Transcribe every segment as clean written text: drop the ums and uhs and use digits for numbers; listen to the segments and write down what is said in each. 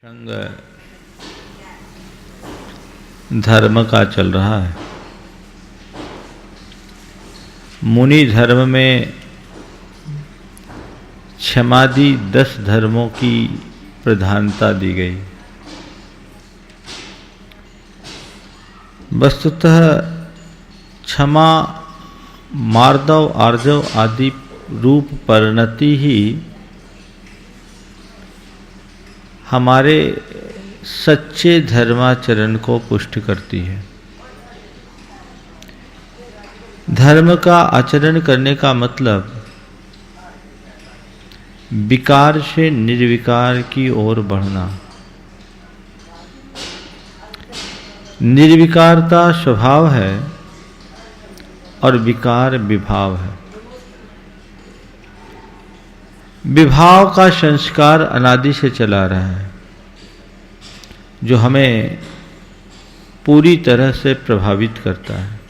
संग धर्म का चल रहा है। मुनि धर्म में क्षमादि 10 धर्मों की प्रधानता दी गई। वस्तुतः क्षमा, मार्दव, आर्जव आदि रूप परिणति ही हमारे सच्चे धर्माचरण को पुष्ट करती है। धर्म का आचरण करने का मतलब विकार से निर्विकार की ओर बढ़ना। निर्विकारता स्वभाव है और विकार विभाव है। विभाव का संस्कार अनादि से चला रहा है, जो हमें पूरी तरह से प्रभावित करता है,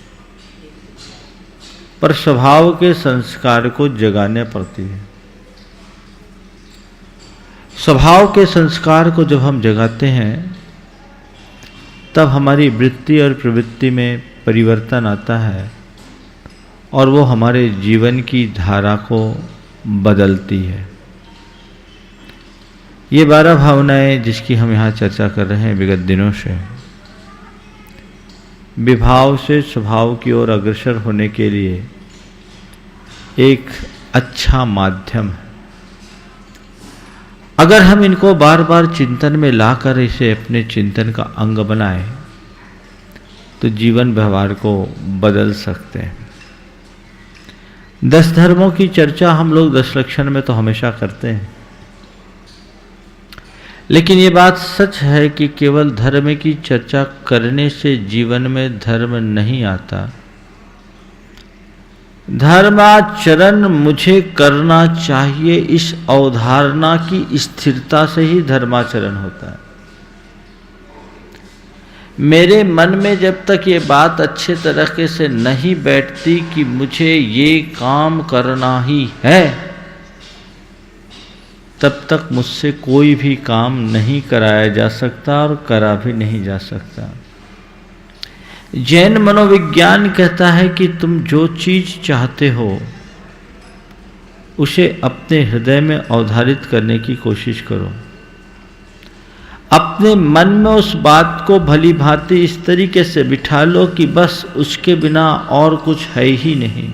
पर स्वभाव के संस्कार को जगाने पड़ती है। स्वभाव के संस्कार को जब हम जगाते हैं तब हमारी वृत्ति और प्रवृत्ति में परिवर्तन आता है और वो हमारे जीवन की धारा को बदलती है। ये 12 भावनाएं जिसकी हम यहाँ चर्चा कर रहे हैं विगत दिनों से, विभाव से स्वभाव की ओर अग्रसर होने के लिए एक अच्छा माध्यम है। अगर हम इनको बार बार चिंतन में लाकर इसे अपने चिंतन का अंग बनाएं तो जीवन व्यवहार को बदल सकते हैं। 10 धर्मों की चर्चा हम लोग 10 लक्षण में तो हमेशा करते हैं, लेकिन ये बात सच है कि केवल धर्म की चर्चा करने से जीवन में धर्म नहीं आता। धर्माचरण मुझे करना चाहिए, इस अवधारणा की स्थिरता से ही धर्माचरण होता है। मेरे मन में जब तक ये बात अच्छे तरीके से नहीं बैठती कि मुझे ये काम करना ही है, तब तक मुझसे कोई भी काम नहीं कराया जा सकता और करा भी नहीं जा सकता। जैन मनोविज्ञान कहता है कि तुम जो चीज चाहते हो उसे अपने हृदय में अवधारित करने की कोशिश करो। अपने मन में उस बात को भली भांति इस तरीके से बिठा लो कि बस उसके बिना और कुछ है ही नहीं।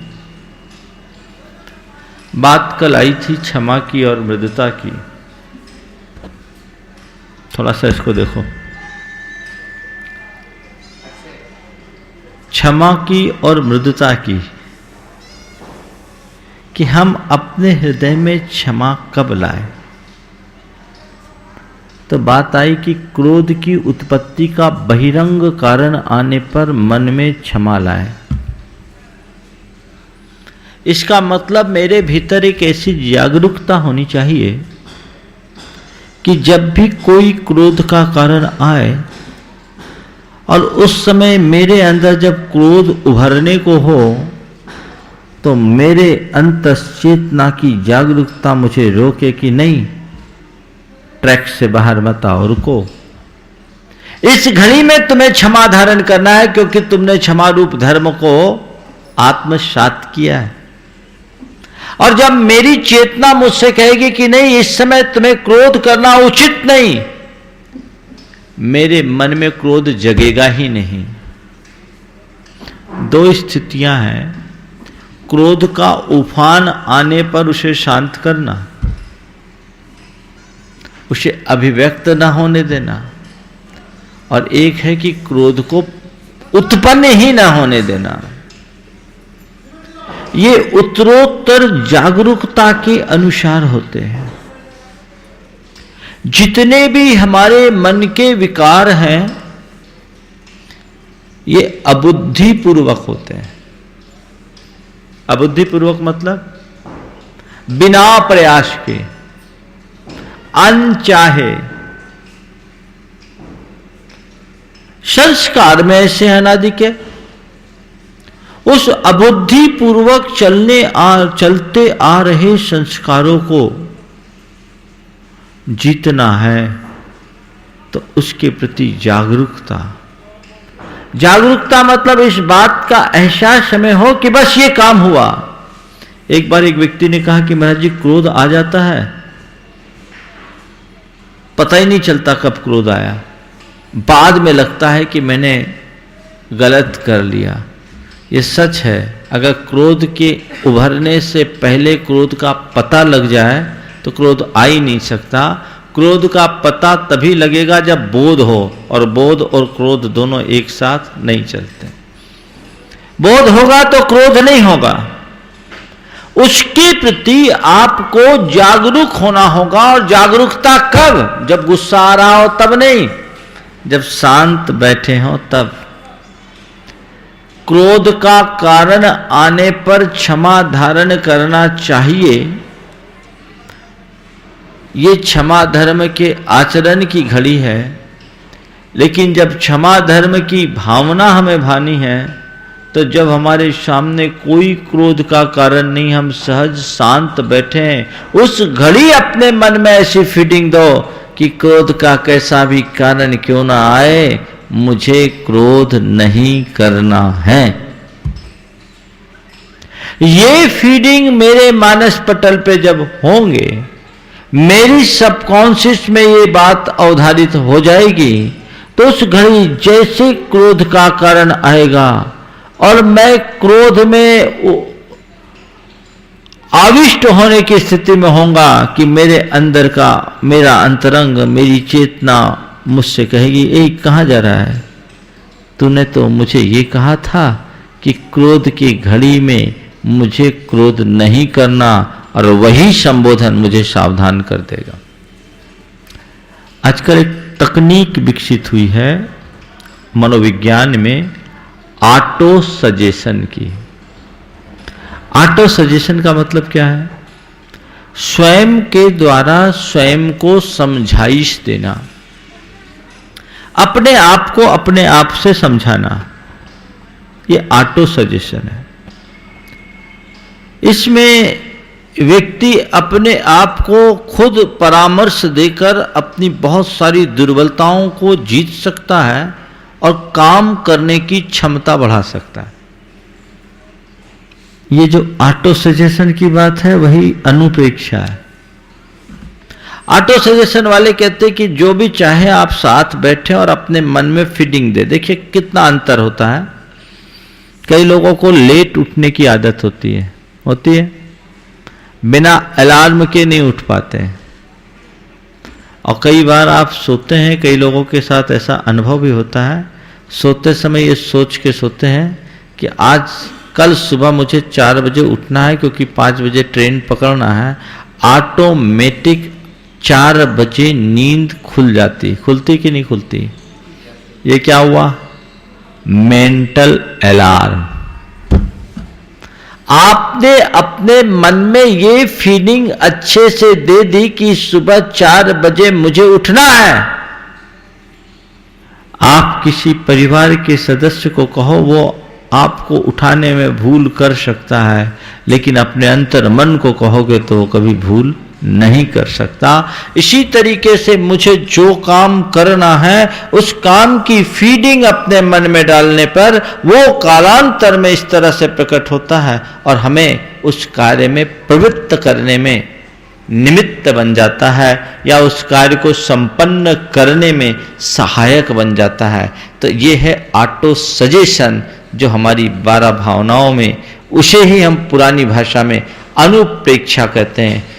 बात कल आई थी क्षमा की और मृदुता की। थोड़ा सा इसको देखो। क्षमा की और मृदुता की, कि हम अपने हृदय में क्षमा कब लाए। तो बात आई कि क्रोध की उत्पत्ति का बहिरंग कारण आने पर मन में क्षमा लाए। इसका मतलब मेरे भीतर एक ऐसी जागरूकता होनी चाहिए कि जब भी कोई क्रोध का कारण आए और उस समय मेरे अंदर जब क्रोध उभरने को हो तो मेरे अंतश्चेतना की जागरूकता मुझे रोके कि नहीं, ट्रैक से बाहर मत आओ, रुको। इस घड़ी में तुम्हें क्षमा धारण करना है क्योंकि तुमने क्षमा रूप धर्म को आत्मसात किया है। और जब मेरी चेतना मुझसे कहेगी कि नहीं, इस समय तुम्हें क्रोध करना उचित नहीं, मेरे मन में क्रोध जगेगा ही नहीं। 2 स्थितियां हैं। क्रोध का उफान आने पर उसे शांत करना, उसे अभिव्यक्त ना होने देना, और एक है कि क्रोध को उत्पन्न ही ना होने देना। ये उत्तरोत्तर जागरूकता के अनुसार होते हैं। जितने भी हमारे मन के विकार हैं ये अबुद्धिपूर्वक होते हैं। अबुद्धिपूर्वक मतलब बिना प्रयास के, अनचाहे। संस्कार में ऐसे अनादि के उस अबुद्धिपूर्वक चलते आ रहे संस्कारों को जीतना है, तो उसके प्रति जागरूकता मतलब इस बात का एहसास हमें हो कि बस ये काम हुआ। एक बार एक व्यक्ति ने कहा कि महाराज जी क्रोध आ जाता है, पता ही नहीं चलता कब क्रोध आया, बाद में लगता है कि मैंने गलत कर लिया। ये सच है। अगर क्रोध के उभरने से पहले क्रोध का पता लग जाए तो क्रोध आ ही नहीं सकता। क्रोध का पता तभी लगेगा जब बोध हो, और बोध और क्रोध दोनों एक साथ नहीं चलते। बोध होगा तो क्रोध नहीं होगा। उसके प्रति आपको जागरूक होना होगा। और जागरूकता कब? जब गुस्सा आ रहा हो तब नहीं, जब शांत बैठे हो तब। क्रोध का कारण आने पर क्षमा धारण करना चाहिए। ये क्षमा धर्म के आचरण की घड़ी है। लेकिन जब क्षमा धर्म की भावना हमें भानी है, तो जब हमारे सामने कोई क्रोध का कारण नहीं, हम सहज शांत बैठे हैं, उस घड़ी अपने मन में ऐसी फीडिंग दो कि क्रोध का कैसा भी कारण क्यों ना आए, मुझे क्रोध नहीं करना है। ये फीडिंग मेरे मानस पटल पे जब होंगे, मेरी सबकॉन्शियस में ये बात अवधारित हो जाएगी, तो उस घड़ी जैसे क्रोध का कारण आएगा और मैं क्रोध में आविष्ट होने की स्थिति में होऊंगा कि मेरे अंदर का मेरा अंतरंग, मेरी चेतना मुझसे कहेगी, ए कहाँ जा रहा है? तूने तो मुझे ये कहा था कि क्रोध की घड़ी में मुझे क्रोध नहीं करना, और वही संबोधन मुझे सावधान कर देगा। आजकल एक तकनीक विकसित हुई है मनोविज्ञान में, ऑटो सजेशन की। ऑटो सजेशन का मतलब क्या है? स्वयं के द्वारा स्वयं को समझाइश देना, अपने आप को अपने आप से समझाना, ये ऑटो सजेशन है। इसमें व्यक्ति अपने आप को खुद परामर्श देकर अपनी बहुत सारी दुर्बलताओं को जीत सकता है और काम करने की क्षमता बढ़ा सकता है। ये जो ऑटो सजेशन की बात है वही अनुप्रेक्षा है। ऑटो सजेशन वाले कहते हैं कि जो भी चाहे आप साथ बैठे और अपने मन में फीडिंग दे। देखिए कितना अंतर होता है। कई लोगों को लेट उठने की आदत होती है, बिना अलार्म के नहीं उठ पाते हैं। और कई बार आप सोते हैं, कई लोगों के साथ ऐसा अनुभव भी होता है, सोते समय ये सोच के सोते हैं कि आज कल सुबह मुझे 4 बजे उठना है क्योंकि 5 बजे ट्रेन पकड़ना है। ऑटोमेटिक 4 बजे नींद खुल जाती, खुलती कि नहीं खुलती? ये क्या हुआ? Mental alarm. आपने अपने मन में ये फीलिंग अच्छे से दे दी कि सुबह 4 बजे मुझे उठना है। आप किसी परिवार के सदस्य को कहो, वो आपको उठाने में भूल कर सकता है, लेकिन अपने अंतर मन को कहोगे तो वो कभी भूल नहीं कर सकता। इसी तरीके से मुझे जो काम करना है उस काम की फीडिंग अपने मन में डालने पर वो कालांतर में इस तरह से प्रकट होता है और हमें उस कार्य में प्रवृत्त करने में निमित्त बन जाता है या उस कार्य को संपन्न करने में सहायक बन जाता है। तो ये है ऑटो सजेशन, जो हमारी 12 भावनाओं में, उसे ही हम पुरानी भाषा में अनुप्रेक्षा कहते हैं।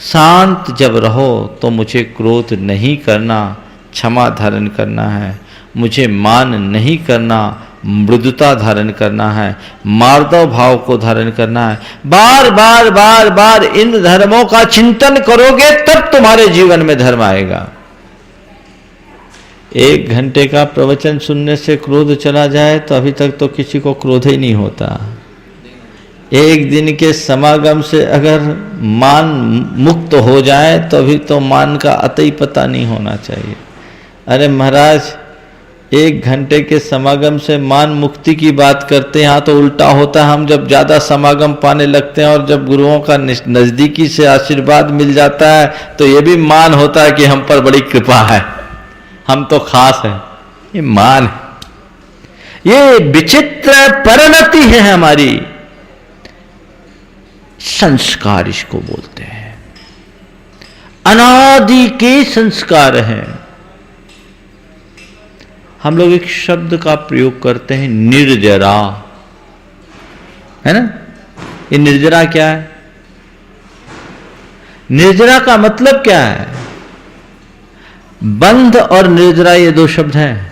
शांत जब रहो तो मुझे क्रोध नहीं करना, क्षमा धारण करना है, मुझे मान नहीं करना, मृदुता धारण करना है, मार्दव भाव को धारण करना है। बार बार बार बार इन धर्मों का चिंतन करोगे तब तुम्हारे जीवन में धर्म आएगा। 1 घंटे का प्रवचन सुनने से क्रोध चला जाए तो अभी तक तो किसी को क्रोध ही नहीं होता। 1 दिन के समागम से अगर मान मुक्त हो जाए तो अभी तो मान का अतई पता नहीं होना चाहिए। अरे महाराज, 1 घंटे के समागम से मान मुक्ति की बात करते हैं, यहाँ तो उल्टा होता है। हम जब ज़्यादा समागम पाने लगते हैं और जब गुरुओं का नज़दीकी से आशीर्वाद मिल जाता है तो ये भी मान होता है कि हम पर बड़ी कृपा है, हम तो खास हैं, ये मान है, ये विचित्र परिणति है हमारी। संस्कार इसको बोलते हैं, अनादि के संस्कार हैं। हम लोग एक शब्द का प्रयोग करते हैं, निर्जरा, है ना। ये निर्जरा क्या है? निर्जरा का मतलब क्या है? बंध और निर्जरा ये दो शब्द हैं।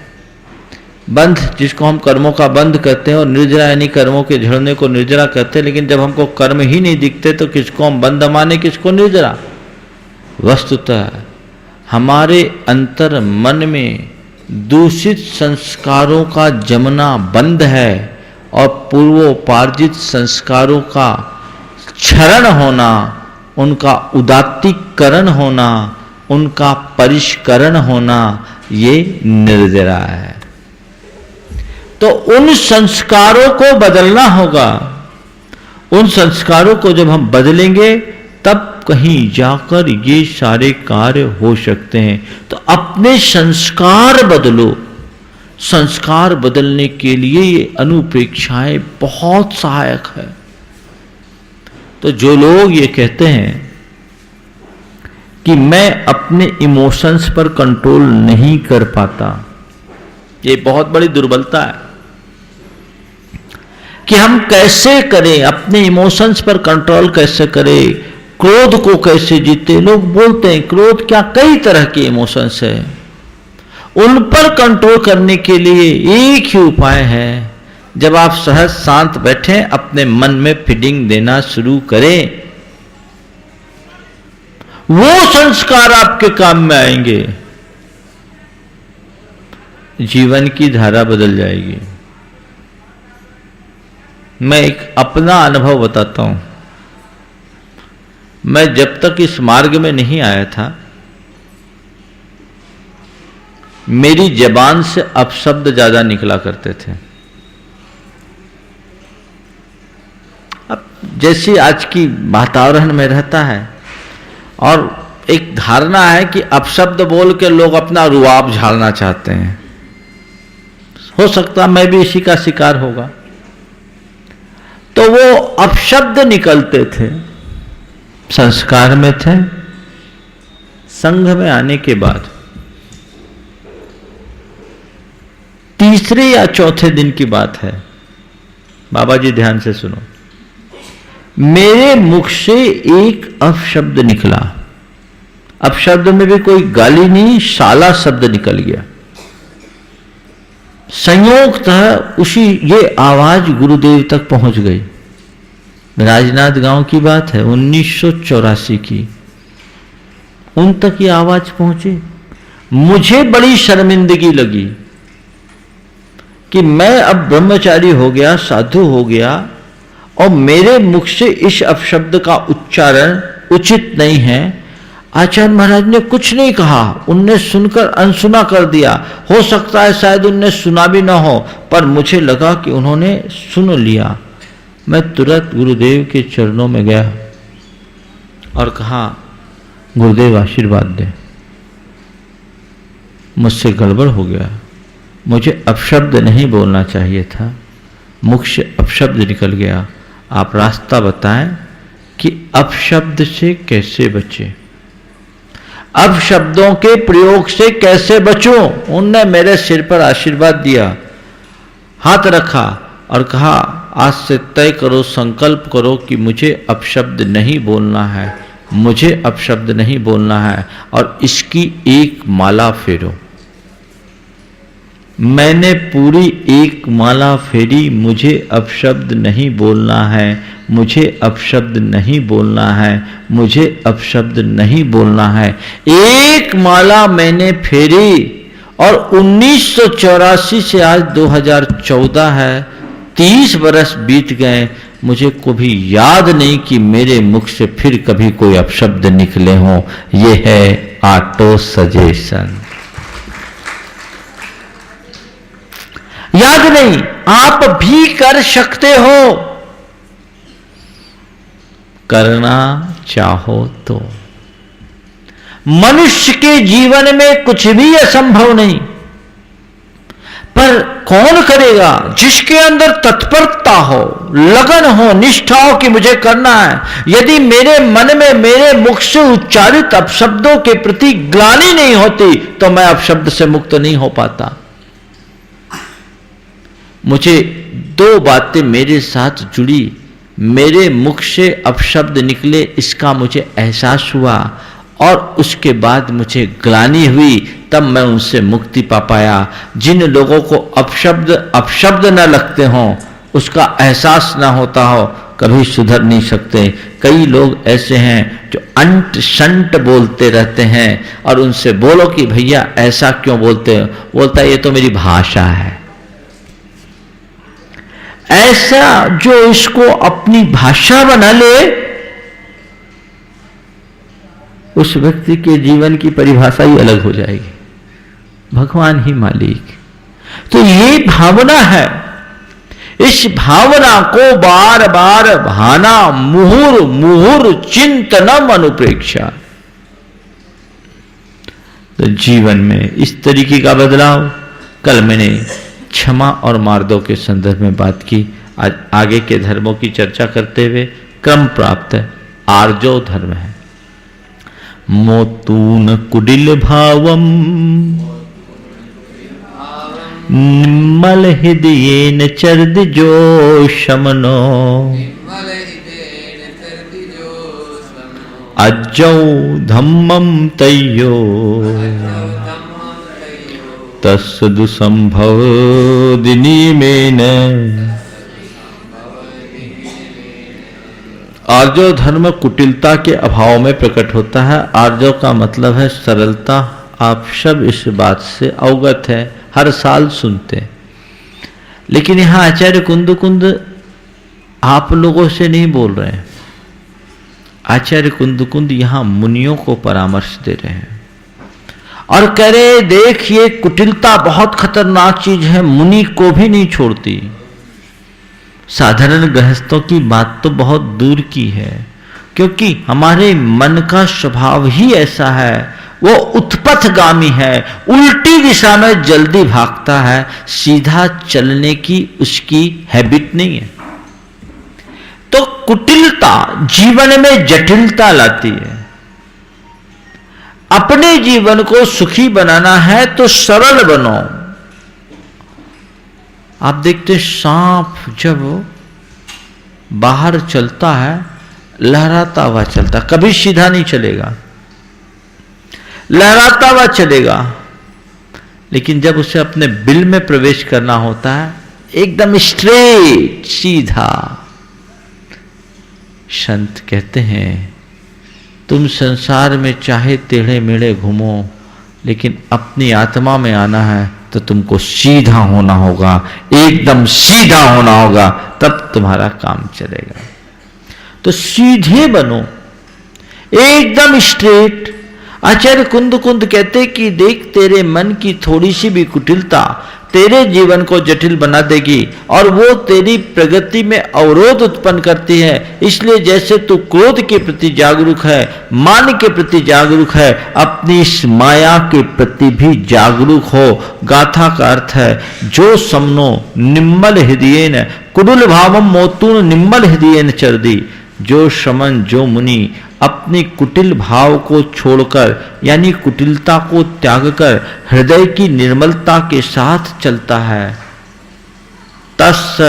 बंध जिसको हम कर्मों का बंध कहते हैं, और निर्जरा यानी कर्मों के झड़ने को निर्जरा कहते हैं। लेकिन जब हमको कर्म ही नहीं दिखते तो किसको हम बंध माने, किसको निर्जरा? वस्तुतः हमारे अंतर मन में दूषित संस्कारों का जमना बंद है और पूर्वोपार्जित संस्कारों का क्षरण होना, उनका उदात्तीकरण होना, उनका परिष्करण होना, ये निर्जरा है। तो उन संस्कारों को बदलना होगा। उन संस्कारों को जब हम बदलेंगे तब कहीं जाकर ये सारे कार्य हो सकते हैं। तो अपने संस्कार बदलो। संस्कार बदलने के लिए ये अनुप्रेक्षाएं बहुत सहायक है। तो जो लोग ये कहते हैं कि मैं अपने इमोशंस पर कंट्रोल नहीं कर पाता, ये बहुत बड़ी दुर्बलता है। कि हम कैसे करें, अपने इमोशंस पर कंट्रोल कैसे करें, क्रोध को कैसे जीते। लोग बोलते हैं क्रोध क्या, कई तरह के इमोशंस है, उन पर कंट्रोल करने के लिए एक ही उपाय है। जब आप सहज शांत बैठे, अपने मन में फीडिंग देना शुरू करें, वो संस्कार आपके काम में आएंगे, जीवन की धारा बदल जाएगी। मैं एक अपना अनुभव बताता हूं। मैं जब तक इस मार्ग में नहीं आया था, मेरी जबान से अपशब्द ज्यादा निकला करते थे। अब जैसी आज की वातावरण में रहता है और एक धारणा है कि अपशब्द बोल के लोग अपना रुआब झाड़ना चाहते हैं। हो सकता मैं भी इसी का शिकार होगा। तो वो अपशब्द निकलते थे, संस्कार में थे। संघ में आने के बाद तीसरे या चौथे दिन की बात है, बाबा जी ध्यान से सुनो, मेरे मुख से एक अपशब्द निकला। अपशब्द में भी कोई गाली नहीं, शाला शब्द निकल गया। संयोगतः उसी ये आवाज गुरुदेव तक पहुंच गई। राजनाथ गांव की बात है, 1984 की। उन तक ये आवाज पहुंची। मुझे बड़ी शर्मिंदगी लगी कि मैं अब ब्रह्मचारी हो गया, साधु हो गया, और मेरे मुख से इस अपशब्द का उच्चारण उचित नहीं है। आचार्य महाराज ने कुछ नहीं कहा, उनने सुनकर अनसुना कर दिया। हो सकता है शायद उनने सुना भी ना हो, पर मुझे लगा कि उन्होंने सुन लिया। मैं तुरंत गुरुदेव के चरणों में गया और कहा, गुरुदेव आशीर्वाद दे, मुझसे गड़बड़ हो गया, मुझे अपशब्द नहीं बोलना चाहिए था, मुख से अपशब्द निकल गया। आप रास्ता बताएं कि अपशब्द से कैसे बचे, अपशब्दों के प्रयोग से कैसे बचूं। उनने मेरे सिर पर आशीर्वाद दिया, हाथ रखा और कहा, आज से तय करो, संकल्प करो कि मुझे अपशब्द नहीं बोलना है, मुझे अपशब्द नहीं बोलना है, और इसकी एक माला फेरो। मैंने पूरी एक माला फेरी, मुझे अपशब्द नहीं बोलना है, मुझे अपशब्द नहीं बोलना है, मुझे अपशब्द नहीं बोलना है। एक माला मैंने फेरी और 1984 से आज 2014 है, 30 बरस बीत गए, मुझे कभी याद नहीं कि मेरे मुख से फिर कभी कोई अपशब्द निकले हों। यह है ऑटो सजेशन। याद नहीं, आप भी कर सकते हो, करना चाहो तो। मनुष्य के जीवन में कुछ भी असंभव नहीं, पर कौन करेगा? जिसके अंदर तत्परता हो, लगन हो, निष्ठा हो कि मुझे करना है। यदि मेरे मन में मेरे मुख से उच्चारित अपशब्दों के प्रति ग्लानि नहीं होती तो मैं अपशब्द से मुक्त नहीं हो पाता। मुझे दो बातें मेरे साथ जुड़ी, मेरे मुख से अपशब्द निकले इसका मुझे एहसास हुआ और उसके बाद मुझे ग्लानि हुई, तब मैं उनसे मुक्ति पा पाया। जिन लोगों को अपशब्द न लगते हों, उसका एहसास ना होता हो, कभी सुधर नहीं सकते। कई लोग ऐसे हैं जो अंट शंट बोलते रहते हैं और उनसे बोलो कि भैया ऐसा क्यों बोलते हो, बोलता है ये तो मेरी भाषा है। ऐसा जो इसको अपनी भाषा बना ले, उस व्यक्ति के जीवन की परिभाषा ही अलग हो जाएगी, भगवान ही मालिक। तो ये भावना है, इस भावना को बार बार भाना, मुहुर मुहुर चिंतनम अनुप्रेक्षा। तो जीवन में इस तरीके का बदलाव, कल मैंने क्षमा और मार्दों के संदर्भ में बात की। आज आगे के धर्मों की चर्चा करते हुए क्रम प्राप्त है, आर्जो धर्म है। मोतून कुडिल भावम निम्मल हृदयेन चर्द जो शमनो अज्जौ धम्मम तय्यो तस्सदु संभव दिनीमेन। आर्जव धर्म कुटिलता के अभाव में प्रकट होता है। आर्जव का मतलब है सरलता। आप सब इस बात से अवगत है, हर साल सुनते हैं। लेकिन यहां आचार्य कुंद आप लोगों से नहीं बोल रहे हैं। आचार्य कुंद यहां मुनियों को परामर्श दे रहे हैं और कह रहे देख ये कुटिलता बहुत खतरनाक चीज है, मुनि को भी नहीं छोड़ती। साधारण गृहस्थों की बात तो बहुत दूर की है, क्योंकि हमारे मन का स्वभाव ही ऐसा है, वो उत्पथगामी है, उल्टी दिशा में जल्दी भागता है, सीधा चलने की उसकी हैबिट नहीं है। तो कुटिलता जीवन में जटिलता लाती है। अपने जीवन को सुखी बनाना है तो सरल बनो। आप देखते सांप जब बाहर चलता है लहराता हुआ चलता, कभी सीधा नहीं चलेगा, लहराता हुआ चलेगा। लेकिन जब उसे अपने बिल में प्रवेश करना होता है एकदम स्ट्रेट सीधा। संत कहते हैं तुम संसार में चाहे टेढ़े मेढ़े घूमो, लेकिन अपनी आत्मा में आना है तो तुमको सीधा होना होगा, एकदम सीधा होना होगा, तब तुम्हारा काम चलेगा। तो सीधे बनो, एकदम स्ट्रेट। आचार्य कुंद कहते कि देख तेरे मन की थोड़ी सी भी कुटिलता तेरे जीवन को जटिल बना देगी और वो तेरी प्रगति में अवरोध उत्पन्न करती है। इसलिए जैसे तू क्रोध के प्रति जागरूक है, मान के प्रति जागरूक है, अपनी इस माया के प्रति भी जागरूक हो। गाथा का अर्थ है जो समनो निम्मल हृदयेन कुडुल भावम मोतून निम्मल हृदयेन चरदी। जो शमन, जो मुनि अपनी कुटिल भाव को छोड़कर यानी कुटिलता को त्याग कर हृदय की निर्मलता के साथ चलता है, तस्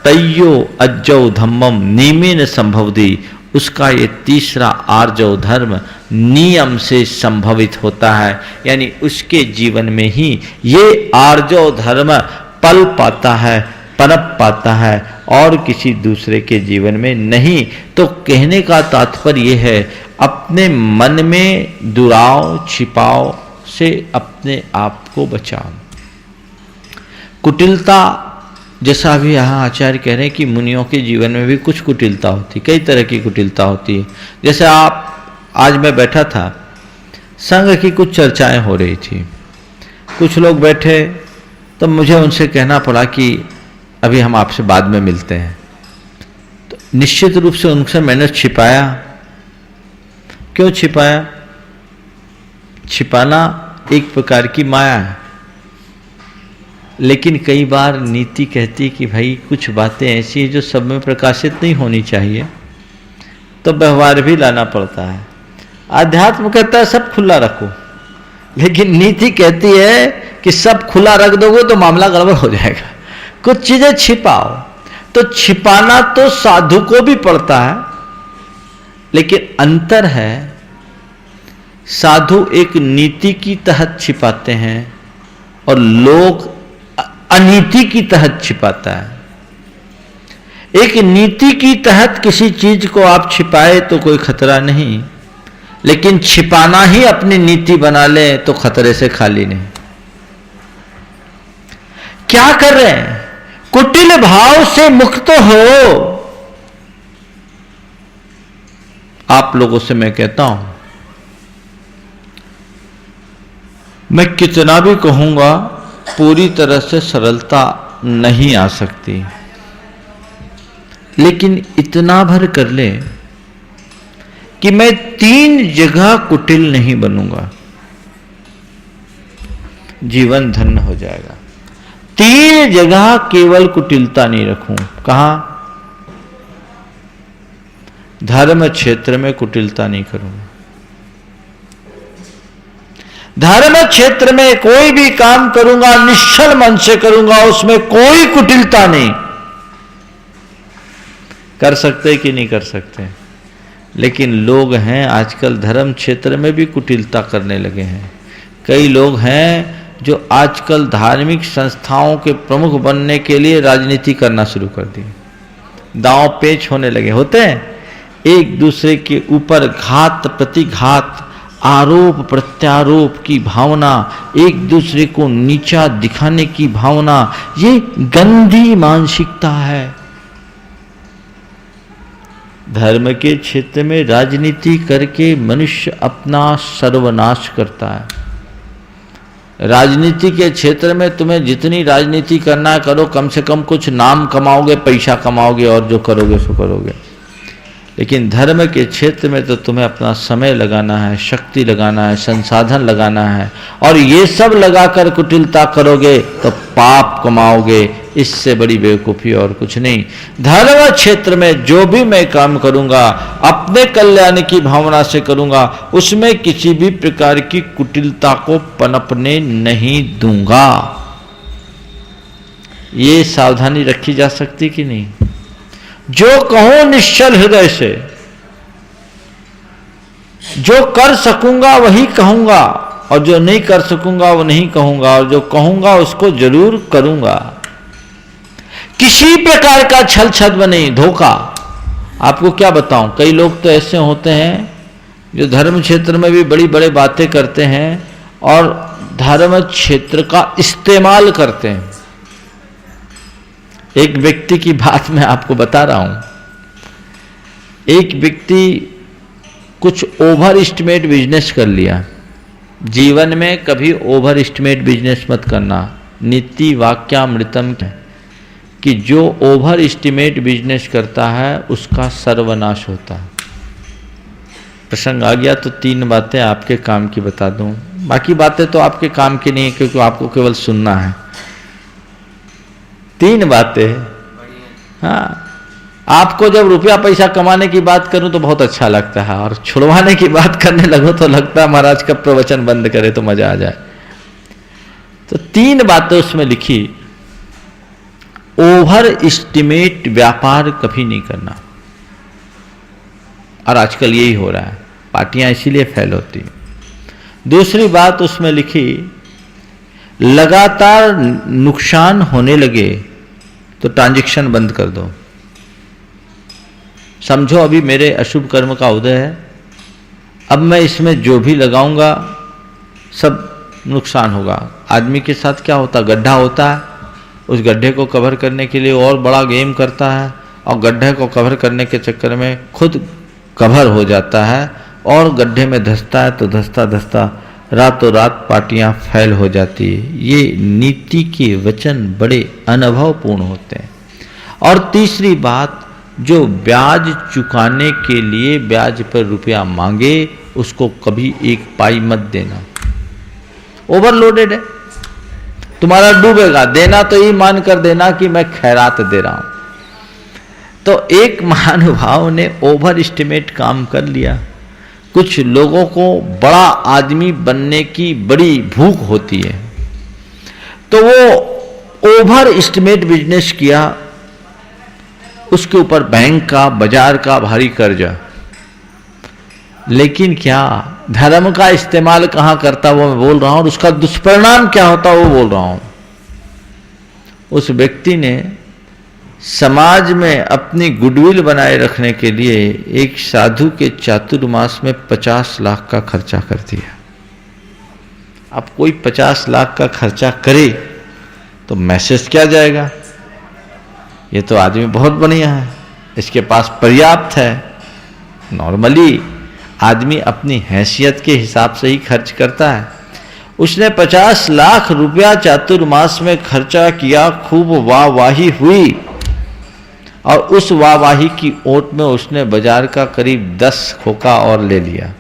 तय्यो अज्जौ धम्मम नियमेन संभवति। उसका ये तीसरा आर्जव धर्म नियम से संभवित होता है, यानी उसके जीवन में ही ये आर्जव धर्म पल पाता है, पनप पाता है और किसी दूसरे के जीवन में नहीं। तो कहने का तात्पर्य यह है अपने मन में दुराव छिपाव से अपने आप को बचाओ। कुटिलता जैसा भी यहाँ आचार्य कह रहे हैं कि मुनियों के जीवन में भी कुछ कुटिलता होती, कई तरह की कुटिलता होती है। जैसे आज मैं बैठा था, संघ की कुछ चर्चाएं हो रही थी, कुछ लोग बैठे तो मुझे उनसे कहना पड़ा कि अभी हम आपसे बाद में मिलते हैं। तो निश्चित रूप से उनसे मैंने छिपाया। क्यों छिपाया? छिपाना एक प्रकार की माया है, लेकिन कई बार नीति कहती है कि भाई कुछ बातें ऐसी हैं जो सब में प्रकाशित नहीं होनी चाहिए, तो व्यवहार भी लाना पड़ता है। आध्यात्म कहता है सब खुला रखो, लेकिन नीति कहती है कि सब खुला रख दोगे तो मामला गड़बड़ हो जाएगा, कुछ चीजें छिपाओ। तो छिपाना तो साधु को भी पड़ता है, लेकिन अंतर है, साधु एक नीति की तहत छिपाते हैं और लोग अनीति की तहत छिपाता है। एक नीति की तहत किसी चीज को आप छिपाए तो कोई खतरा नहीं, लेकिन छिपाना ही अपनी नीति बना ले तो खतरे से खाली नहीं। क्या कर रहे हैं? कुटिल भाव से मुक्त हो। आप लोगों से मैं कहता हूं, मैं कितना भी कहूंगा पूरी तरह से सरलता नहीं आ सकती, लेकिन इतना भर कर ले कि मैं 3 जगह कुटिल नहीं बनूंगा, जीवन धन्य हो जाएगा। 3 जगह केवल कुटिलता नहीं रखूं। कहां? धर्म क्षेत्र में कुटिलता नहीं करूंगा। धर्म क्षेत्र में कोई भी काम करूंगा निश्चल मन से करूंगा, उसमें कोई कुटिलता नहीं। कर सकते कि नहीं कर सकते? लेकिन लोग हैं आजकल धर्म क्षेत्र में भी कुटिलता करने लगे हैं। कई लोग हैं जो आजकल धार्मिक संस्थाओं के प्रमुख बनने के लिए राजनीति करना शुरू कर दी। दांव पेच होने लगे, होते हैं एक दूसरे के ऊपर घात प्रतिघात, आरोप प्रत्यारोप की भावना, एक दूसरे को नीचा दिखाने की भावना, ये गंदी मानसिकता है। धर्म के क्षेत्र में राजनीति करके मनुष्य अपना सर्वनाश करता है। राजनीति के क्षेत्र में तुम्हें जितनी राजनीति करना है करो, कम से कम कुछ नाम कमाओगे, पैसा कमाओगे और जो करोगे सो करोगे। लेकिन धर्म के क्षेत्र में तो तुम्हें अपना समय लगाना है, शक्ति लगाना है, संसाधन लगाना है, और ये सब लगाकर कुटिलता करोगे तो पाप कमाओगे। इससे बड़ी बेवकूफ़ी और कुछ नहीं। धर्म क्षेत्र में जो भी मैं काम करूंगा अपने कल्याण की भावना से करूंगा, उसमें किसी भी प्रकार की कुटिलता को पनपने नहीं दूंगा। ये सावधानी रखी जा सकती कि नहीं? जो कहूं निश्चल हृदय से, जो कर सकूंगा वही कहूंगा, और जो नहीं कर सकूंगा वो नहीं कहूंगा, और जो कहूंगा उसको जरूर करूंगा। किसी प्रकार का छल छद्म नहीं, धोखा। आपको क्या बताऊं, कई लोग तो ऐसे होते हैं जो धर्म क्षेत्र में भी बड़ी बड़ी बातें करते हैं और धर्म क्षेत्र का इस्तेमाल करते हैं। एक व्यक्ति की बात मैं आपको बता रहा हूं। एक व्यक्ति कुछ ओवर एस्टिमेट बिजनेस कर लिया। जीवन में कभी ओवर एस्टिमेट बिजनेस मत करना। नीति वाक्यामृतम कि जो ओवर एस्टिमेट बिजनेस करता है उसका सर्वनाश होता है। प्रसंग आ गया तो 3 बातें आपके काम की बता दूं, बाकी बातें तो आपके काम की नहीं है क्योंकि आपको केवल सुनना है। 3 बातें। हाँ, आपको जब रुपया पैसा कमाने की बात करूं तो बहुत अच्छा लगता है, और छुड़वाने की बात करने लगो तो लगता है महाराज कब प्रवचन बंद करे तो मजा आ जाए। तो 3 बातें उसमें लिखी। ओवर एस्टिमेट व्यापार कभी नहीं करना, और आजकल यही हो रहा है, पार्टियां इसीलिए फेल होती। दूसरी बात उसमें लिखी, लगातार नुकसान होने लगे तो ट्रांजैक्शन बंद कर दो। समझो अभी मेरे अशुभ कर्म का उदय है, अब मैं इसमें जो भी लगाऊंगा सब नुकसान होगा। आदमी के साथ क्या होता, गड्ढा होता है, उस गड्ढे को कवर करने के लिए और बड़ा गेम करता है, और गड्ढे को कवर करने के चक्कर में खुद कवर हो जाता है और गड्ढे में धंसता है, तो धंसता धंसता रातों रात पार्टियां फेल हो जाती है। ये नीति के वचन बड़े अनुभवपूर्ण होते हैं। और तीसरी बात, जो ब्याज चुकाने के लिए ब्याज पर रुपया मांगे उसको कभी 1 पाई मत देना। ओवरलोडेड है, तुम्हारा डूबेगा, देना तो ये मान कर देना कि मैं खैरात दे रहा हूं। तो एक महानुभाव ने ओवर एस्टिमेट काम कर लिया। कुछ लोगों को बड़ा आदमी बनने की बड़ी भूख होती है, तो वो ओवर एस्टिमेट बिजनेस किया, उसके ऊपर बैंक का, बाजार का भारी कर्जा। लेकिन क्या धर्म का इस्तेमाल कहां करता वो मैं बोल रहा हूं, और उसका दुष्परिणाम क्या होता वो बोल रहा हूं। उस व्यक्ति ने समाज में अपनी गुडविल बनाए रखने के लिए एक साधु के चातुर्मास में 50 लाख का खर्चा कर दिया। अब कोई 50 लाख का खर्चा करे तो मैसेज क्या जाएगा, ये तो आदमी बहुत बढ़िया है, इसके पास पर्याप्त है। नॉर्मली आदमी अपनी हैसियत के हिसाब से ही खर्च करता है। उसने 50 लाख रुपया चातुर्मास में खर्चा किया, खूब वाहवाही हुई, और उस वाहवाही की ओट में उसने बाजार का करीब 10 खोखा और ले लिया।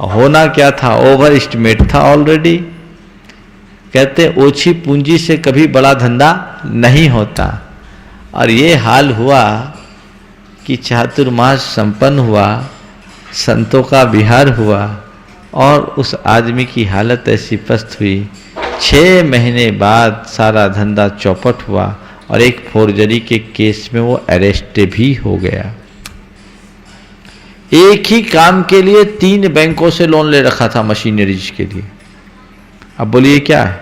होना क्या था, ओवर एस्टिमेट था ऑलरेडी। कहते ओछी पूंजी से कभी बड़ा धंधा नहीं होता। और ये हाल हुआ कि चातुर्मास संपन्न हुआ, संतों का विहार हुआ, और उस आदमी की हालत ऐसी पस्त हुई, 6 महीने बाद सारा धंधा चौपट हुआ, और एक फोर्जरी के केस में वो अरेस्ट भी हो गया। एक ही काम के लिए 3 बैंकों से लोन ले रखा था मशीनरीज के लिए। अब बोलिए क्या है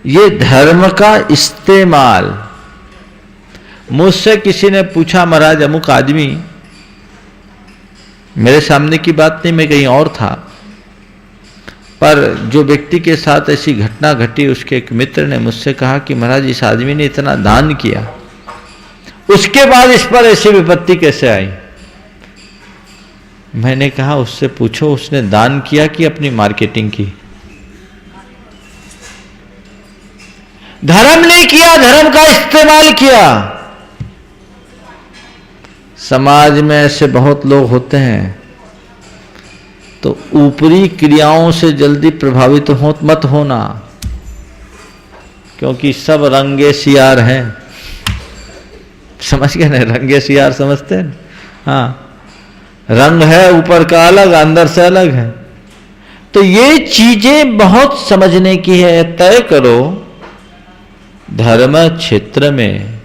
ये धर्म का इस्तेमाल। मुझसे किसी ने पूछा, महाराज अमुक आदमी, मेरे सामने की बात नहीं, मैं कहीं और था, पर जो व्यक्ति के साथ ऐसी घटना घटी, उसके एक मित्र ने मुझसे कहा कि महाराज इस आदमी ने इतना दान किया, उसके बाद इस पर ऐसी विपत्ति कैसे आई। मैंने कहा उससे पूछो उसने दान किया कि अपनी मार्केटिंग की। धर्म नहीं किया, धर्म का इस्तेमाल किया। समाज में ऐसे बहुत लोग होते हैं, तो ऊपरी क्रियाओं से जल्दी प्रभावित मत होना, क्योंकि सब रंगे सियार हैं। समझ गए ना, रंगे सियार समझते हैं। हाँ, रंग है ऊपर का अलग, अंदर से अलग है। तो ये चीजें बहुत समझने की है। तय करो धर्म क्षेत्र में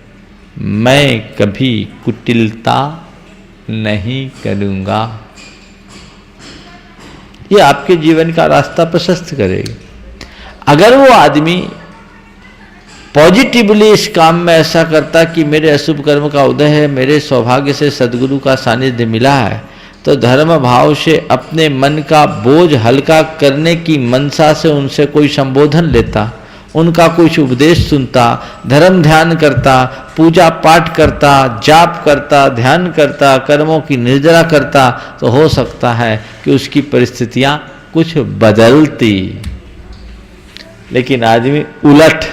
मैं कभी कुटिलता नहीं करूंगा। ये आपके जीवन का रास्ता प्रशस्त करेगी। अगर वो आदमी पॉजिटिवली इस काम में ऐसा करता कि मेरे अशुभ कर्म का उदय है, मेरे सौभाग्य से सद्गुरु का सानिध्य मिला है, तो धर्म भाव से अपने मन का बोझ हल्का करने की मनसा से उनसे कोई संबोधन लेता, उनका कुछ उपदेश सुनता, धर्म ध्यान करता, पूजा पाठ करता, जाप करता, ध्यान करता, कर्मों की निर्जरा करता, तो हो सकता है कि उसकी परिस्थितियां कुछ बदलती। लेकिन आदमी उलट।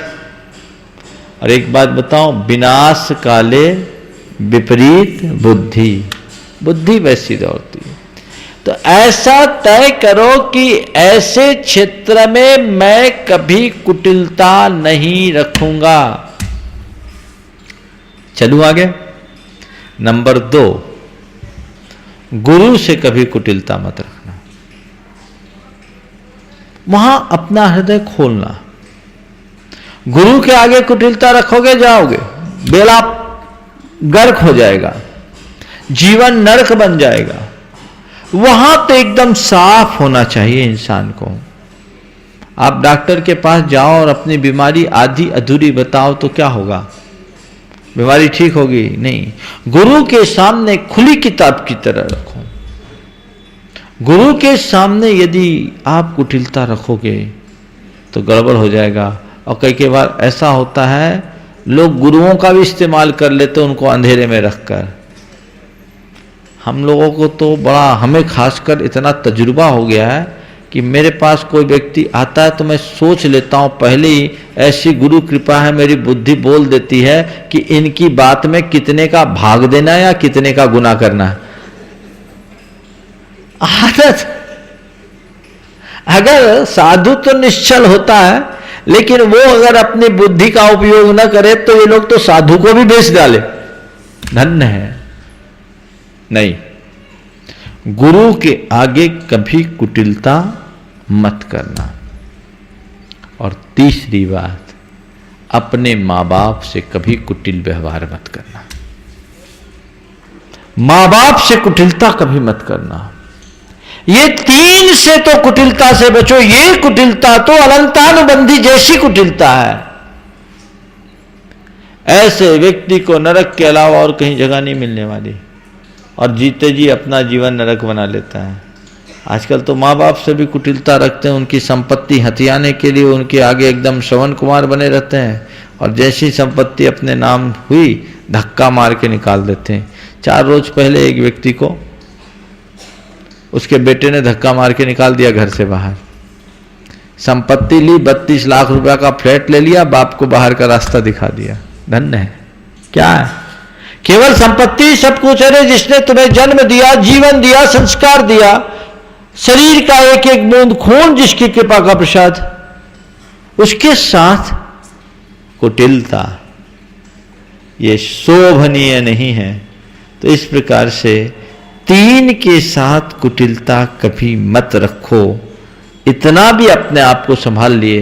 और एक बात बताऊं, विनाश काले विपरीत बुद्धि, बुद्धि वैसी दौड़ती है। तो ऐसा तय करो कि ऐसे क्षेत्र में मैं कभी कुटिलता नहीं रखूंगा। चलूं आगे। नंबर 2, गुरु से कभी कुटिलता मत रखना। वहां अपना हृदय खोलना। गुरु के आगे कुटिलता रखोगे, जाओगे, बेड़ा गर्क हो जाएगा, जीवन नरक बन जाएगा। वहां तो एकदम साफ होना चाहिए इंसान को। आप डॉक्टर के पास जाओ और अपनी बीमारी आधी अधूरी बताओ तो क्या होगा? बीमारी ठीक होगी? नहीं। गुरु के सामने खुली किताब की तरह रखो। गुरु के सामने यदि आप कुटिलता रखोगे तो गड़बड़ हो जाएगा। और कई बार ऐसा होता है, लोग गुरुओं का भी इस्तेमाल कर लेते उनको अंधेरे में रखकर। हम लोगों को तो बड़ा, हमें खासकर इतना तजुर्बा हो गया है कि मेरे पास कोई व्यक्ति आता है तो मैं सोच लेता हूं पहले ही, ऐसी गुरु कृपा है, मेरी बुद्धि बोल देती है कि इनकी बात में कितने का भाग देना है या कितने का गुनाह करना है। आदत, अगर साधु तो निश्चल होता है, लेकिन वो अगर अपनी बुद्धि का उपयोग न करे तो ये लोग तो साधु को भी बेच डाले। धन्य है। नहीं, गुरु के आगे कभी कुटिलता मत करना। और तीसरी बात, अपने मां बाप से कभी कुटिल व्यवहार मत करना। मां बाप से कुटिलता कभी मत करना। ये तीन से तो कुटिलता से बचो। ये कुटिलता तो अनंतानुबंधी जैसी कुटिलता है। ऐसे व्यक्ति को नरक के अलावा और कहीं जगह नहीं मिलने वाली, और जीते जी अपना जीवन नरक बना लेता है। आजकल तो माँ बाप से भी कुटिलता रखते हैं, उनकी संपत्ति हथियाने के लिए उनके आगे एकदम श्रवण कुमार बने रहते हैं, और जैसी संपत्ति अपने नाम हुई धक्का मार के निकाल देते हैं। 4 रोज पहले एक व्यक्ति को उसके बेटे ने धक्का मार के निकाल दिया घर से बाहर। संपत्ति ली, 32 लाख रुपया का फ्लैट ले लिया, बाप को बाहर का रास्ता दिखा दिया। धन्य है। क्या है? केवल संपत्ति सब कुछ है। जिसने तुम्हें जन्म दिया, जीवन दिया, संस्कार दिया, शरीर का एक एक बूंद खून जिसकी कृपा का प्रसाद, उसके साथ कुटिलता ये शोभनीय नहीं है। तो इस प्रकार से तीन के साथ कुटिलता कभी मत रखो। इतना भी अपने आप को संभाल लिए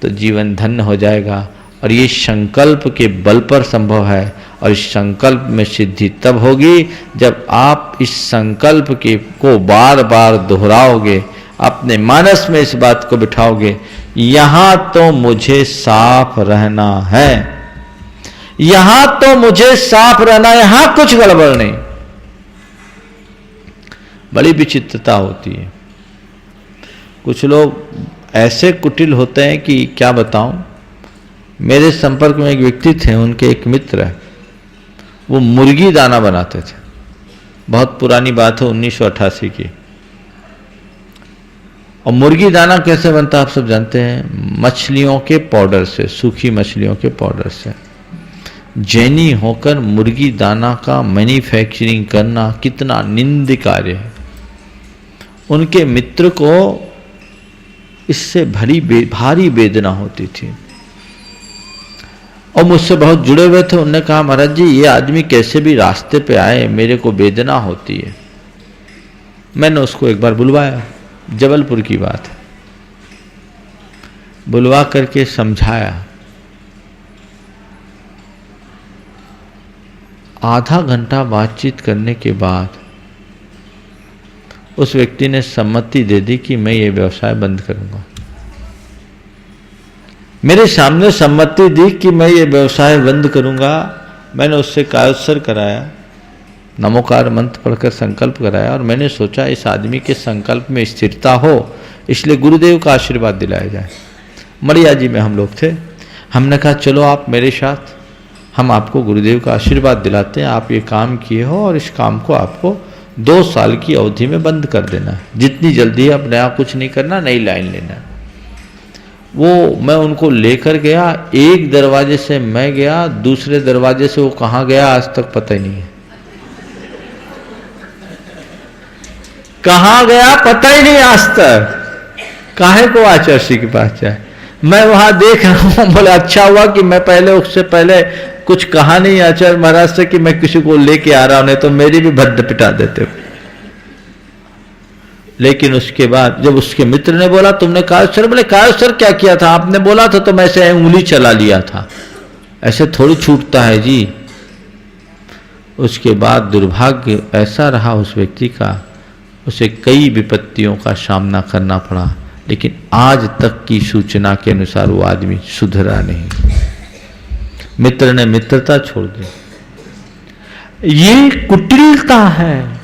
तो जीवन धन्य हो जाएगा। और ये संकल्प के बल पर संभव है, और इस संकल्प में सिद्धि तब होगी जब आप इस संकल्प को बार बार दोहराओगे, अपने मानस में इस बात को बिठाओगे, यहां तो मुझे साफ रहना है, यहां तो मुझे साफ रहना है, यहां कुछ गड़बड़ नहीं। बड़ी विचित्रता होती है। कुछ लोग ऐसे कुटिल होते हैं कि क्या बताऊं। मेरे संपर्क में एक व्यक्ति थे, उनके एक मित्र है, वो मुर्गी दाना बनाते थे। बहुत पुरानी बात है, 1988 की। और मुर्गी दाना कैसे बनता आप सब जानते हैं? मछलियों के पाउडर से, सूखी मछलियों के पाउडर से। जैनी होकर मुर्गी दाना का मैन्युफैक्चरिंग करना कितना निंद कार्य है। उनके मित्र को इससे भारी वेदना होती थी, और मुझसे बहुत जुड़े हुए थे। उन्होंने कहा, महाराज जी ये आदमी कैसे भी रास्ते पे आए, मेरे को वेदना होती है। मैंने उसको एक बार बुलवाया, जबलपुर की बात है, बुलवा करके समझाया। आधा घंटा बातचीत करने के बाद उस व्यक्ति ने सम्मति दे दी कि मैं ये व्यवसाय बंद करूंगा। मेरे सामने सम्मति दी कि मैं ये व्यवसाय बंद करूंगा। मैंने उससे कायोत्सर्ग कराया, नमोकार मंत्र पढ़कर संकल्प कराया, और मैंने सोचा इस आदमी के संकल्प में स्थिरता हो, इसलिए गुरुदेव का आशीर्वाद दिलाया जाए। मड़िया जी में हम लोग थे। हमने कहा चलो आप मेरे साथ, हम आपको गुरुदेव का आशीर्वाद दिलाते हैं। आप ये काम किए हो और इस काम को आपको 2 साल की अवधि में बंद कर देना है। जितनी जल्दी अपने आप कुछ नहीं करना, नई लाइन लेना। वो मैं उनको लेकर गया। एक दरवाजे से मैं गया, दूसरे दरवाजे से वो कहाँ गया आज तक पता ही नहीं है। कहाँ गया पता ही नहीं आज तक। काहे को आचार्य श्री के पास जाए। मैं वहां देख रहा हूं, बोले अच्छा हुआ कि मैं उससे पहले कुछ कहा नहीं आचार्य महाराज से कि मैं किसी को लेके आ रहा हूं, नहीं तो मेरी भी भद्द पिटा देते। लेकिन उसके बाद जब उसके मित्र ने बोला तुमने कायोत्सर्ग, बोले कायोत्सर्ग क्या किया था? आपने बोला था तो मैं ऐसे उंगली चला लिया था। ऐसे थोड़ी छूटता है जी। उसके बाद दुर्भाग्य ऐसा रहा उस व्यक्ति का, उसे कई विपत्तियों का सामना करना पड़ा, लेकिन आज तक की सूचना के अनुसार वो आदमी सुधरा नहीं। मित्र ने मित्रता छोड़ दी। ये कुटिलता है।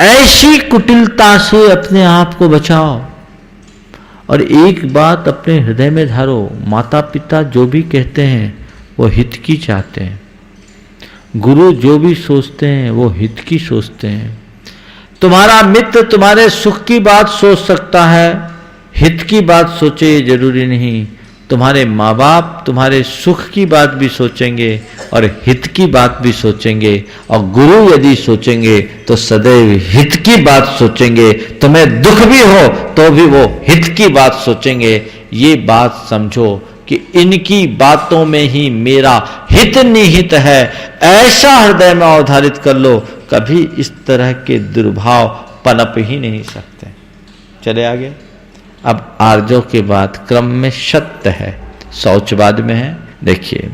ऐसी कुटिलता से अपने आप को बचाओ। और एक बात अपने हृदय में धारो, माता पिता जो भी कहते हैं वो हित की चाहते हैं। गुरु जो भी सोचते हैं वो हित की सोचते हैं। तुम्हारा मित्र तुम्हारे सुख की बात सोच सकता है, हित की बात सोचे ये जरूरी नहीं। तुम्हारे माँ बाप तुम्हारे सुख की बात भी सोचेंगे और हित की बात भी सोचेंगे, और गुरु यदि सोचेंगे तो सदैव हित की बात सोचेंगे। तुम्हें दुख भी हो तो भी वो हित की बात सोचेंगे। ये बात समझो कि इनकी बातों में ही मेरा हित निहित है, ऐसा हृदय में अवधारित कर लो। कभी इस तरह के दुर्भाव पनप ही नहीं सकते। चले आगे। अब आर्जों के बाद क्रम में सत्य है, शौचवाद में है। देखिए,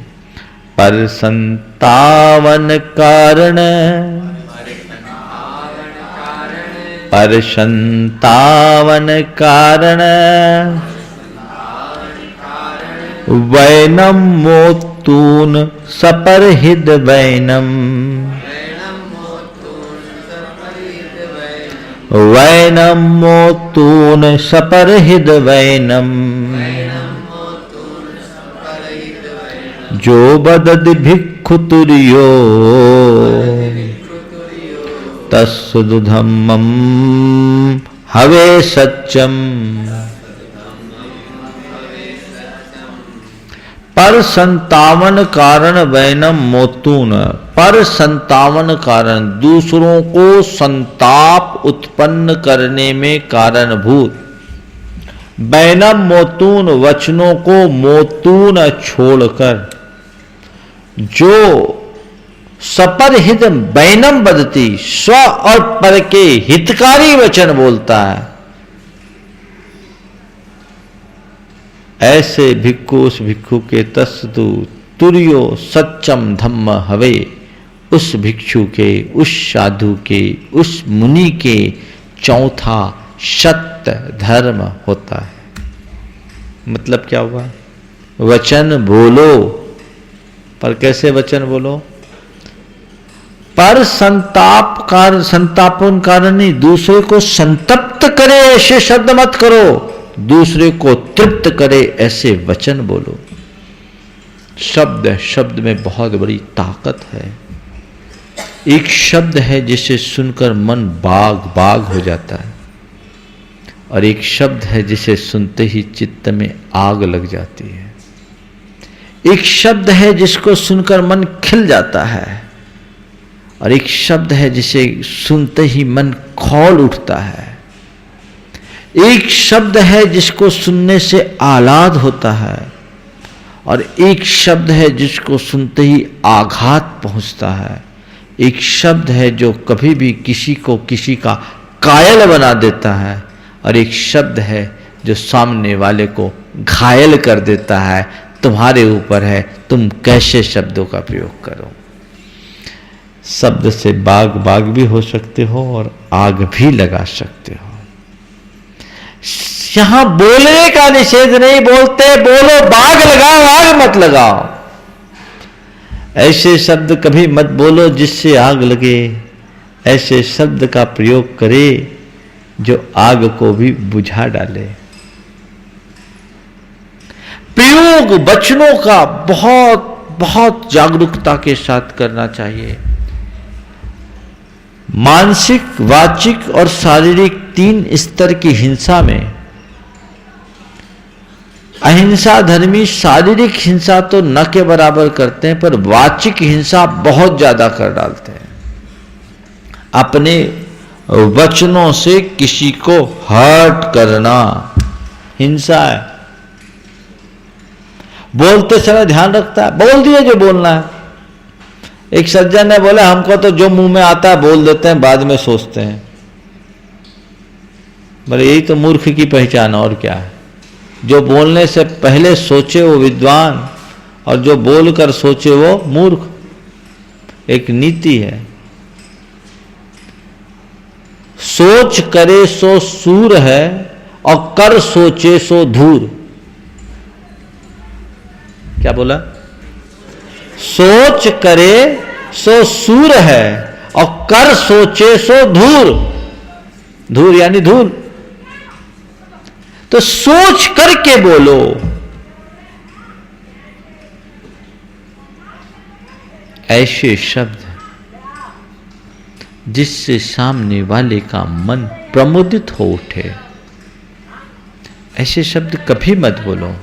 पर संतावन कारण, पर संतावन कारण, वैनम मोतून सपरहिद वैनम, वैनम मोतून सपरहिद वैनम, जो बदद भिक्षु तुर्यो तस्सुधम्मम हवे सच्चम। पर संतावन कारण वैनम मोतून, पर संतावन कारण, दूसरों को संताप उत्पन्न करने में कारणभूत। वैनम मोतून, वचनों को मोतून छोड़कर, जो सपरहित वैनम बदती, स्व और पर के हितकारी वचन बोलता है, ऐसे भिक्षु उस भिक्षु के तस्तु तुर्यो सच्चम धम्म हवे, उस भिक्षु के, उस साधु के, उस मुनि के चौथा सत्य धर्म होता है। मतलब क्या हुआ? वचन बोलो, पर कैसे वचन बोलो? पर संतापन कारण नहीं, दूसरे को संतप्त करे ऐसे शब्द मत करो, दूसरे को तृप्त करे ऐसे वचन बोलो। शब्द में बहुत बड़ी ताकत है। एक शब्द है जिसे सुनकर मन बाग बाग हो जाता है, और एक शब्द है जिसे सुनते ही चित्त में आग लग जाती है। एक शब्द है जिसको सुनकर मन खिल जाता है, और एक शब्द है जिसे सुनते ही मन खौल उठता है। एक शब्द है जिसको सुनने से आह्लाद होता है, और एक शब्द है जिसको सुनते ही आघात पहुंचता है। एक शब्द है जो कभी भी किसी को किसी का कायल बना देता है, और एक शब्द है जो सामने वाले को घायल कर देता है। तुम्हारे ऊपर है, तुम कैसे शब्दों का प्रयोग करो। शब्द से बाग भी हो सकते हो और आग भी लगा सकते हो। यहां बोलने का निषेध नहीं, बोलते बोलो, बाग लगाओ, आग मत लगाओ। ऐसे शब्द कभी मत बोलो जिससे आग लगे। ऐसे शब्द का प्रयोग करे जो आग को भी बुझा डाले। प्रयोग वचनों का बहुत बहुत जागरूकता के साथ करना चाहिए। मानसिक, वाचिक और शारीरिक 3 स्तर की हिंसा में अहिंसा धर्मी शारीरिक हिंसा तो न के बराबर करते हैं, पर वाचिक हिंसा बहुत ज्यादा कर डालते हैं। अपने वचनों से किसी को हर्ट करना हिंसा है। बोलते समय ध्यान रखता है, बोल दिए जो बोलना है। एक सज्जन ने बोला, हमको तो जो मुंह में आता है बोल देते हैं, बाद में सोचते हैं। बोले यही तो मूर्ख की पहचान, और क्या है। जो बोलने से पहले सोचे वो विद्वान, और जो बोलकर सोचे वो मूर्ख। एक नीति है, सोच करे सो सूर है, और कर सोचे सो धूर। क्या बोला? सोच करे सो सूर है, और कर सोचे सो धूर। धूर यानी धूल। तो सोच करके बोलो। ऐसे शब्द जिससे सामने वाले का मन प्रमुदित हो उठे, ऐसे शब्द कभी मत बोलो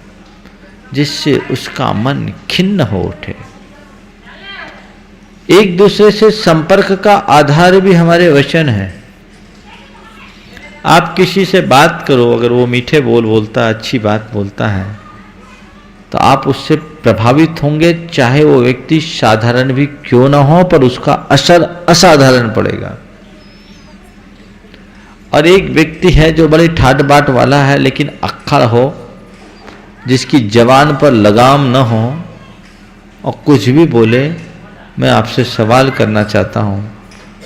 जिससे उसका मन खिन्न हो उठे। एक दूसरे से संपर्क का आधार भी हमारे वचन है। आप किसी से बात करो, अगर वो मीठे बोल बोलता है, अच्छी बात बोलता है, तो आप उससे प्रभावित होंगे, चाहे वो व्यक्ति साधारण भी क्यों ना हो, पर उसका असर असाधारण पड़ेगा। और एक व्यक्ति है जो बड़ी ठाट बाट वाला है लेकिन अक्खड़ हो, जिसकी जबान पर लगाम न हो और कुछ भी बोले। मैं आपसे सवाल करना चाहता हूं,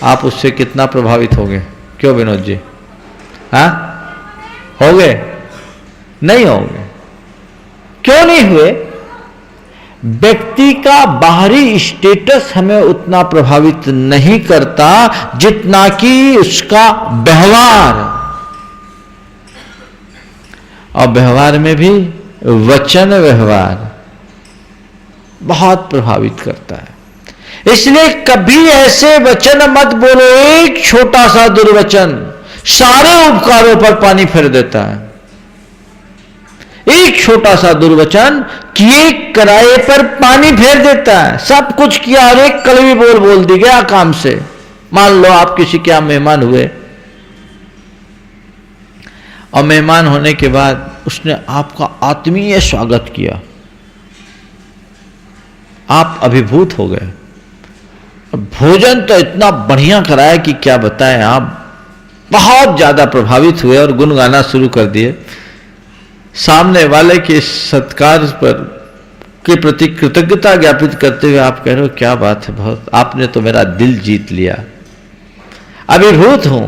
आप उससे कितना प्रभावित होंगे? क्यों विनोद जी? हाँ, होंगे? नहीं होंगे। क्यों नहीं हुए? व्यक्ति का बाहरी स्टेटस हमें उतना प्रभावित नहीं करता जितना कि उसका व्यवहार। और व्यवहार में भी वचन व्यवहार बहुत प्रभावित करता है। इसलिए कभी ऐसे वचन मत बोलो, एक छोटा सा दुर्वचन सारे उपकारों पर पानी फेर देता है। एक छोटा सा दुर्वचन किए कराए पर पानी फेर देता है। सब कुछ किया और एक कड़वी बोल दी, गया काम से। मान लो आप किसी के यहां मेहमान हुए और मेहमान होने के बाद उसने आपका आत्मीय स्वागत किया, आप अभिभूत हो गए। भोजन तो इतना बढ़िया कराया कि क्या बताएं, आप बहुत ज्यादा प्रभावित हुए और गुनगाना शुरू कर दिए। सामने वाले के सत्कार पर के प्रति कृतज्ञता ज्ञापित करते हुए आप कह रहे हो, क्या बात है, बहुत आपने तो मेरा दिल जीत लिया, अभिभूत हूं,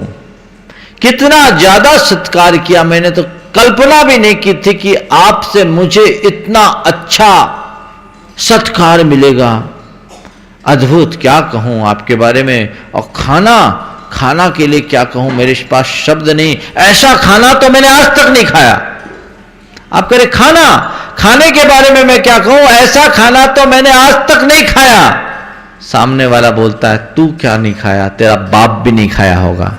कितना ज्यादा सत्कार किया। मैंने तो कल्पना भी नहीं की थी कि आपसे मुझे इतना अच्छा सत्कार मिलेगा। अद्भुत, क्या कहूं आपके बारे में। और खाना के लिए क्या कहूं, मेरे पास शब्द नहीं। ऐसा खाना तो मैंने आज तक नहीं खाया। आप कह रहे खाने के बारे में मैं क्या कहूं, ऐसा खाना तो मैंने आज तक नहीं खाया। सामने वाला बोलता है, तू क्या नहीं खाया, तेरा बाप भी नहीं खाया होगा।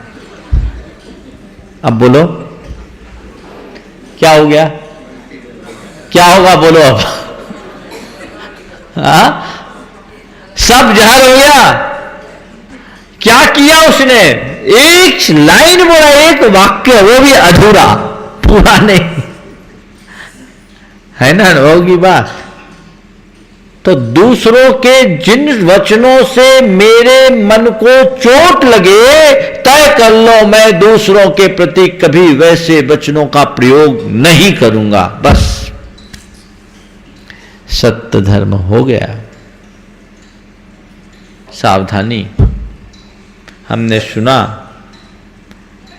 अब बोलो क्या हो गया, क्या होगा, बोलो अब। सब जहर हो गया। क्या किया उसने? एक लाइन बोला, एक वाक्य, वो भी अधूरा, पूरा नहीं, है ना, होगी बात। तो दूसरों के जिन वचनों से मेरे मन को चोट लगे, तय कर लो मैं दूसरों के प्रति कभी वैसे वचनों का प्रयोग नहीं करूंगा। बस सत्य धर्म हो गया। सावधानी। हमने सुना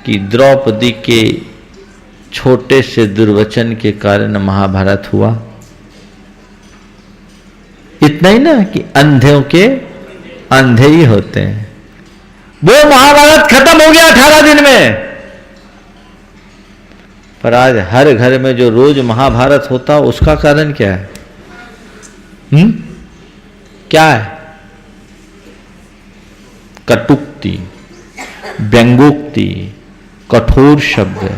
कि द्रौपदी के छोटे से दुर्वचन के कारण महाभारत हुआ। इतना ही ना कि अंधों के अंधे ही होते हैं। वो महाभारत खत्म हो गया 18 दिन में। पर आज हर घर में जो रोज महाभारत होता, उसका कारण क्या है? क्या है? कटुक्ति, व्यंगोक्ति, कठोर शब्द,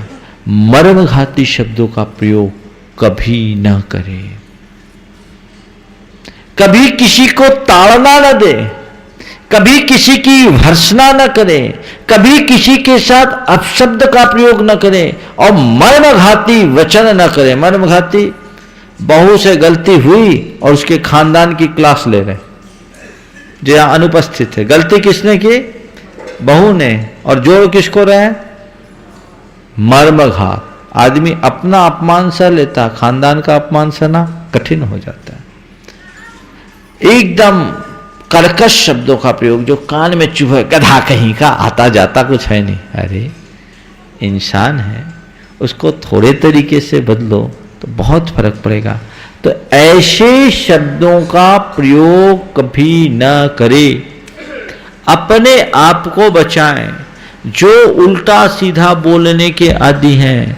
मर्मघाती शब्दों का प्रयोग कभी न करें। कभी किसी को ताड़ना न दे, कभी किसी की भर्त्सना न करें, कभी किसी के साथ अपशब्द का प्रयोग न करें और मर्मघाती वचन न करें। मर्मघाती, बहू से गलती हुई और उसके खानदान की क्लास ले रहे, जो यहां अनुपस्थित है। गलती किसने की? बहू ने। और जोड़ किसको रहे? मर्मघात। आदमी अपना अपमान सह लेता, खानदान का अपमान सहना कठिन हो जाता है। एकदम कर्कश शब्दों का प्रयोग जो कान में चुभे, गधा कहीं का, आता जाता कुछ है नहीं। अरे इंसान है, उसको थोड़े तरीके से बदलो तो बहुत फर्क पड़ेगा। तो ऐसे शब्दों का प्रयोग कभी न करें। अपने आप को बचाएं। जो उल्टा सीधा बोलने के आदी हैं,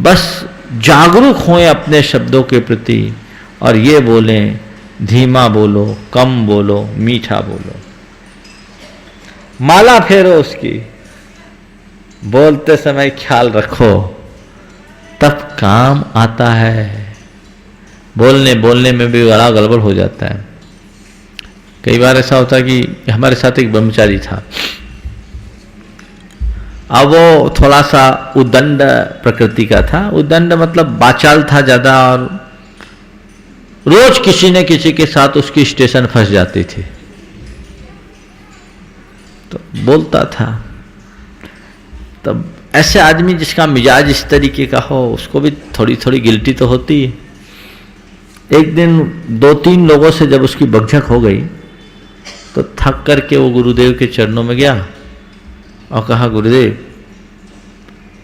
बस जागरूक हों अपने शब्दों के प्रति और ये बोलें, धीमा बोलो, कम बोलो, मीठा बोलो। माला फेरो उसकी, बोलते समय ख्याल रखो, तब काम आता है। बोलने बोलने में भी बड़ा गड़बड़ हो जाता है। कई बार ऐसा होता है कि हमारे साथ एक ब्रह्मचारी था, अब वो थोड़ा सा उद्दंड प्रकृति का था। उद्दंड मतलब बाचाल था ज्यादा, और रोज किसी न किसी के साथ उसकी स्टेशन फंस जाती थी। तो बोलता था, तब ऐसे आदमी जिसका मिजाज इस तरीके का हो उसको भी थोड़ी थोड़ी गिल्टी तो होती है। एक दिन 2-3 लोगों से जब उसकी बकझक हो गई तो थक करके वो गुरुदेव के चरणों में गया और कहा, गुरुदेव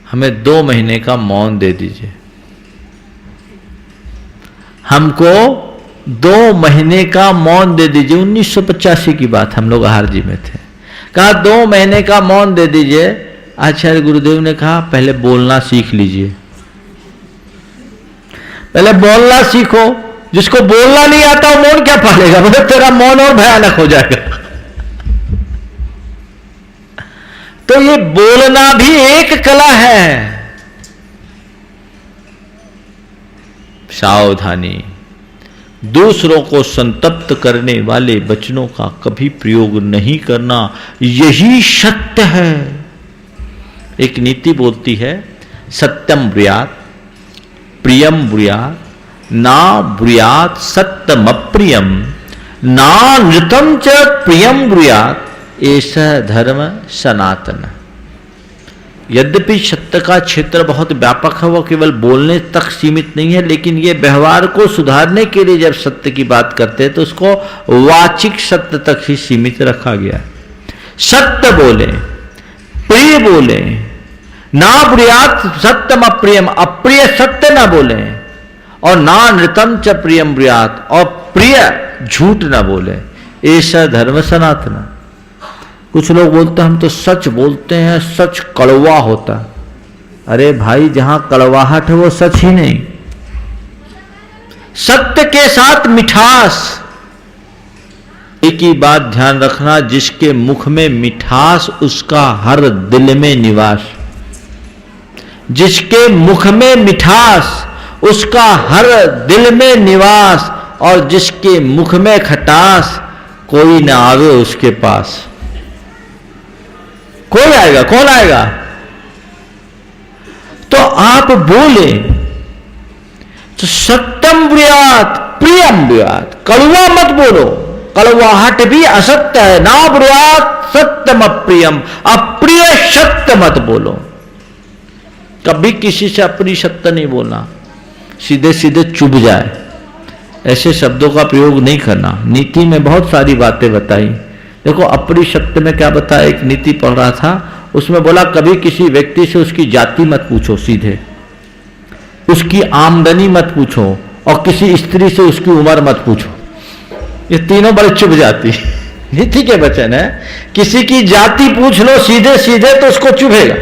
हमें 2 महीने का मौन दे दीजिए, हमको 2 महीने का मौन दे दीजिए। 1985 की बात, हम लोग आहार जी में थे। कहा 2 महीने का मौन दे दीजिए। आचार्य गुरुदेव ने कहा पहले बोलना सीख लीजिए, पहले बोलना सीखो। जिसको बोलना नहीं आता वो मौन क्या पालेगा, बोले तेरा मौन और भयानक हो जाएगा। तो ये बोलना भी एक कला है। सावधानी, दूसरों को संतप्त करने वाले वचनों का कभी प्रयोग नहीं करना, यही सत्य है। एक नीति बोलती है, सत्यम ब्रूयात् प्रियम ब्रूयात् ना ब्रूयात् सत्यम अप्रियम ना नृतम च प्रियम ब्रूयात् ऐसा धर्म सनातन। यद्यपि सत्य का क्षेत्र बहुत व्यापक है, वो केवल बोलने तक सीमित नहीं है, लेकिन ये व्यवहार को सुधारने के लिए जब सत्य की बात करते हैं तो उसको वाचिक सत्य तक ही सीमित रखा गया है। सत्य बोले, प्रिय बोले, ना ब्रूयात् सत्यम अप्रियम, अप्रिय सत्य ना बोले, और ना नृतम च प्रियम ब्रूयात्, और प्रिय झूठ ना बोले, ऐसा धर्म सनातन। कुछ लोग बोलते हैं हम तो सच बोलते हैं, सच कड़वा होता। अरे भाई, जहां कड़वाहट है वो सच ही नहीं। सत्य के साथ मिठास। एक ही बात ध्यान रखना, जिसके मुख में मिठास उसका हर दिल में निवास। जिसके मुख में मिठास उसका हर दिल में निवास, और जिसके मुख में खटास कोई ना आवे उसके पास। कोई आएगा, कौन आएगा? तो आप बोले तो सत्यम ब्रूयात् प्रियम ब्रूयात्, कड़वा मत बोलो। कड़वाहट भी असत्य है। ना ब्रूयात् सत्यम अप्रियम, अप्रिय सत्य मत बोलो। कभी किसी से अप्रिय सत्य नहीं बोलना, सीधे सीधे चुभ जाए, ऐसे शब्दों का प्रयोग नहीं करना। नीति में बहुत सारी बातें बताई। देखो, अप्रिय सत्य में क्या बताया, एक नीति पढ़ रहा था, उसमें बोला कभी किसी व्यक्ति से उसकी जाति मत पूछो सीधे, उसकी आमदनी मत पूछो, और किसी स्त्री से उसकी उम्र मत पूछो। ये तीनों बड़े चुभ जाती। नीति के वचन है। किसी की जाति पूछ लो सीधे सीधे तो उसको चुभेगा,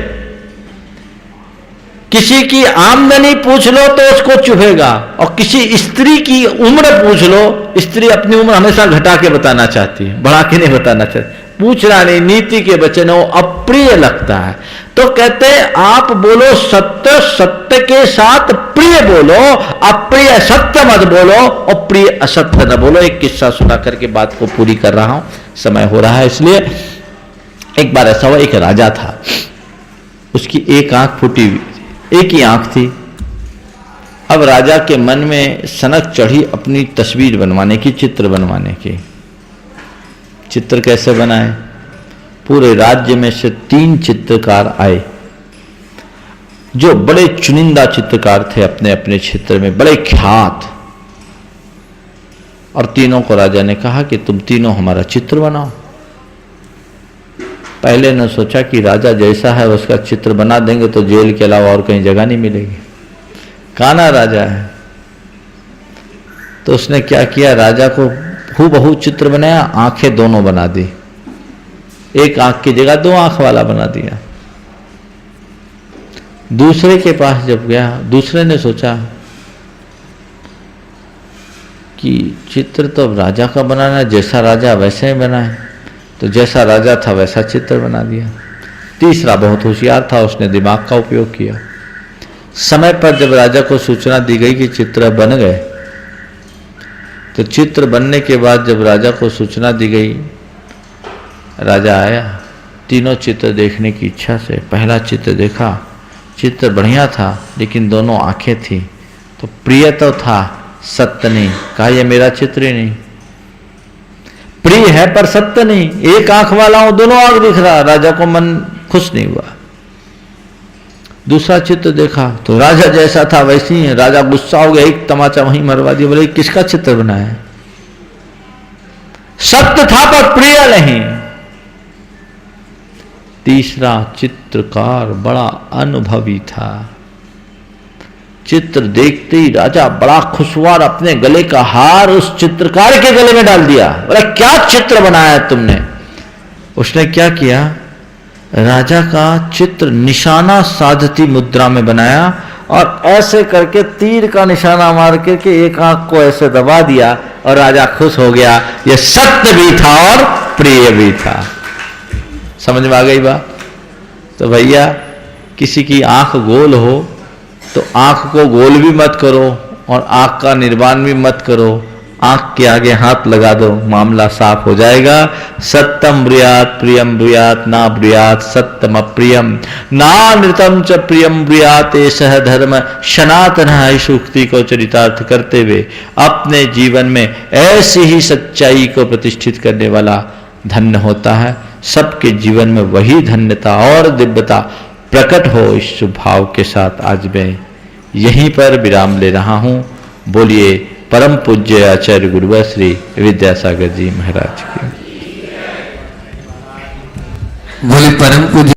किसी की आमदनी पूछ लो तो उसको चुभेगा, और किसी स्त्री की उम्र पूछ लो, स्त्री अपनी उम्र हमेशा घटा के बताना चाहती है, बढ़ा के नहीं बताना चाहती। पूछना नहीं, नीति के वचन वो अप्रिय लगता है। तो कहते हैं आप बोलो सत्य, सत्य के साथ प्रिय बोलो, अप्रिय सत्य मत बोलो, और प्रिय असत्य न बोलो। एक किस्सा सुना करके बात को पूरी कर रहा हूं, समय हो रहा है इसलिए। एक बार ऐसा हुआ, एक राजा था, उसकी एक आंख फूटी हुई, एक ही आंख थी। अब राजा के मन में सनक चढ़ी अपनी तस्वीर बनवाने की, चित्र बनवाने की। चित्र कैसे बनाए? पूरे राज्य में से 3 चित्रकार आए, जो बड़े चुनिंदा चित्रकार थे, अपने अपने क्षेत्र में बड़े ख्यात। और तीनों को राजा ने कहा कि तुम तीनों हमारा चित्र बनाओ। पहले ने सोचा कि राजा जैसा है उसका चित्र बना देंगे तो जेल के अलावा और कहीं जगह नहीं मिलेगी, काना राजा है। तो उसने क्या किया, राजा को हूबहू चित्र बनाया, आंखें दोनों बना दी, एक आंख की जगह 2 आंख वाला बना दिया। दूसरे के पास जब गया, दूसरे ने सोचा कि चित्र तो राजा का बनाना, जैसा राजा वैसे ही बनाए, तो जैसा राजा था वैसा चित्र बना दिया। तीसरा बहुत होशियार था, उसने दिमाग का उपयोग किया। समय पर जब राजा को सूचना दी गई कि चित्र बन गए, तो चित्र बनने के बाद जब राजा को सूचना दी गई, राजा आया तीनों चित्र देखने की इच्छा से। पहला चित्र देखा, चित्र बढ़िया था लेकिन दोनों आंखें थी, तो प्रिय तो था, सत्य नहीं। कहा ये मेरा चित्र ही नहीं, प्रिय है पर सत्य नहीं, एक आंख वाला हूं, दोनों आंख दिख रहा। राजा को मन खुश नहीं हुआ। दूसरा चित्र देखा तो राजा जैसा था वैसी ही। राजा गुस्सा हो गया, एक तमाचा वहीं मरवा दिया। बोले किसका चित्र बनाया है? सत्य था पर प्रिय नहीं। तीसरा चित्रकार बड़ा अनुभवी था। चित्र देखते ही राजा बड़ा खुश हुआ और अपने गले का हार उस चित्रकार के गले में डाल दिया। बोला क्या चित्र बनाया है तुमने? उसने क्या किया, राजा का चित्र निशाना साधती मुद्रा में बनाया और ऐसे करके तीर का निशाना मार करके एक आंख को ऐसे दबा दिया और राजा खुश हो गया। यह सत्य भी था और प्रिय भी था। समझ में आ गई बात? तो भैया किसी की आंख गोल हो तो आंख को गोल भी मत करो और आंख का निर्माण भी मत करो। आंख के आगे हाथ लगा दो, मामला साफ हो जाएगा। सत्यम ब्रूयात प्रियम ब्रूयात ना ब्रूयात सत्यम अप्रियम ना नृतम च प्रियम ब्रूयात एषः धर्म सनातन है। सूक्ति को चरितार्थ करते हुए अपने जीवन में ऐसी ही सच्चाई को प्रतिष्ठित करने वाला धन्य होता है। सबके जीवन में वही धन्यता और दिव्यता प्रकट हो। इस शुभ भाव के साथ आज मैं यहीं पर विराम ले रहा हूं। बोलिए परम पूज्य आचार्य गुरुवर श्री विद्यासागर जी महाराज की। बोले परम पूज्य